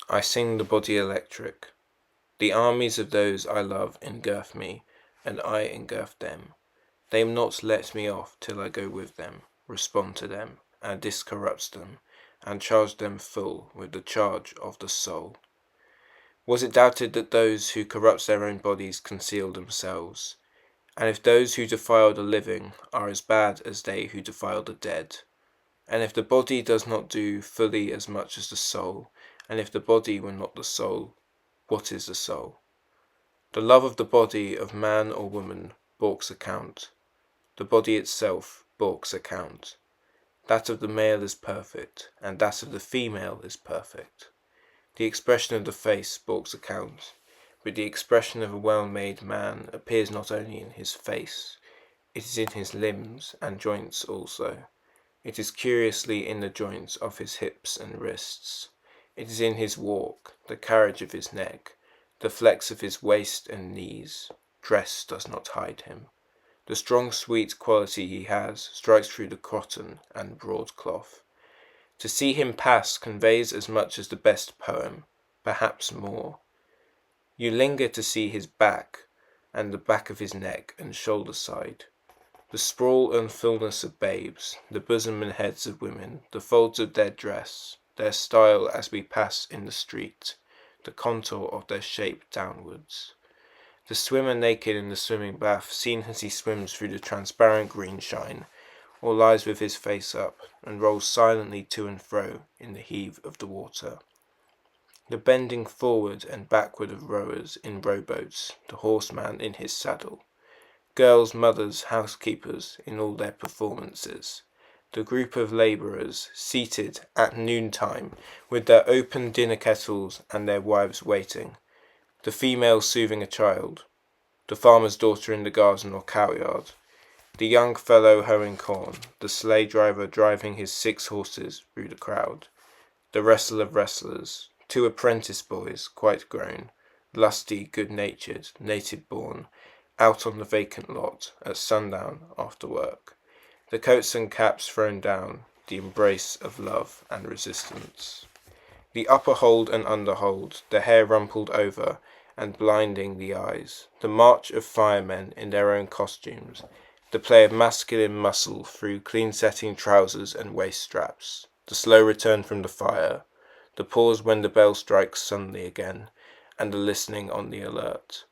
I sing the body electric. The armies of those I love engirth me, and I engirth them. They will not let me off till I go with them, respond to them, and discorrupt them, and charge them full with the charge of the soul. Was it doubted that those who corrupt their own bodies conceal themselves? And if those who defile the living are as bad as they who defile the dead? And if the body does not do fully as much as the soul, and if the body were not the soul, what is the soul? The love of the body of man or woman baulks account. The body itself baulks account. That of the male is perfect, and that of the female is perfect. The expression of the face baulks account, but the expression of a well-made man appears not only in his face, it is in his limbs and joints also. It is curiously in the joints of his hips and wrists. It is in his walk, the carriage of his neck, the flex of his waist and knees. Dress does not hide him. The strong sweet quality he has strikes through the cotton and broadcloth. To see him pass conveys as much as the best poem, perhaps more. You linger to see his back, and the back of his neck and shoulder side. The sprawl and fullness of babes, the bosom and heads of women, the folds of their dress, their style as we pass in the street, the contour of their shape downwards. The swimmer naked in the swimming bath, seen as he swims through the transparent green shine, or lies with his face up, and rolls silently to and fro in the heave of the water. The bending forward and backward of rowers in rowboats, the horseman in his saddle. Girls, mothers, housekeepers, in all their performances. The group of labourers, seated at noontime, with their open dinner kettles and their wives waiting. The female soothing a child. The farmer's daughter in the garden or cowyard. The young fellow hoeing corn, the sleigh driver driving his 6 horses through the crowd, the wrestler of wrestlers, 2 apprentice boys, quite grown, lusty, good-natured, native-born, out on the vacant lot at sundown after work, the coats and caps thrown down, the embrace of love and resistance. The upper hold and under hold, the hair rumpled over and blinding the eyes, the march of firemen in their own costumes, the play of masculine muscle through clean-setting trousers and waist straps, the slow return from the fire, the pause when the bell strikes suddenly again, and the listening on the alert.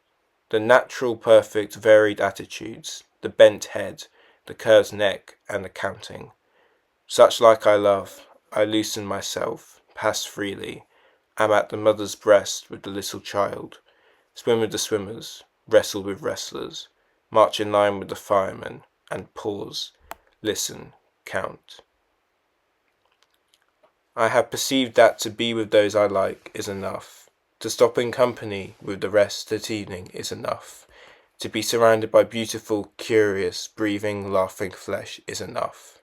The natural, perfect, varied attitudes, the bent head, the curved neck, and the counting. Such like I love, I loosen myself, pass freely, am at the mother's breast with the little child, swim with the swimmers, wrestle with wrestlers, march in line with the firemen, and pause, listen, count. I have perceived that to be with those I like is enough. To stop in company with the rest at evening is enough. To be surrounded by beautiful, curious, breathing, laughing flesh is enough.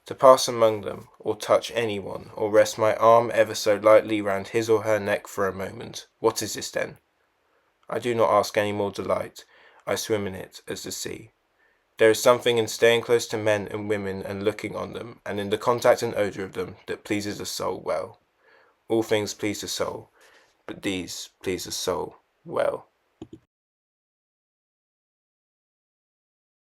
To pass among them, or touch anyone, or rest my arm ever so lightly round his or her neck for a moment, what is this then? I do not ask any more delight, I swim in it as the sea. There is something in staying close to men and women and looking on them, and in the contact and odour of them, that pleases the soul well. All things please the soul, but these please the soul well.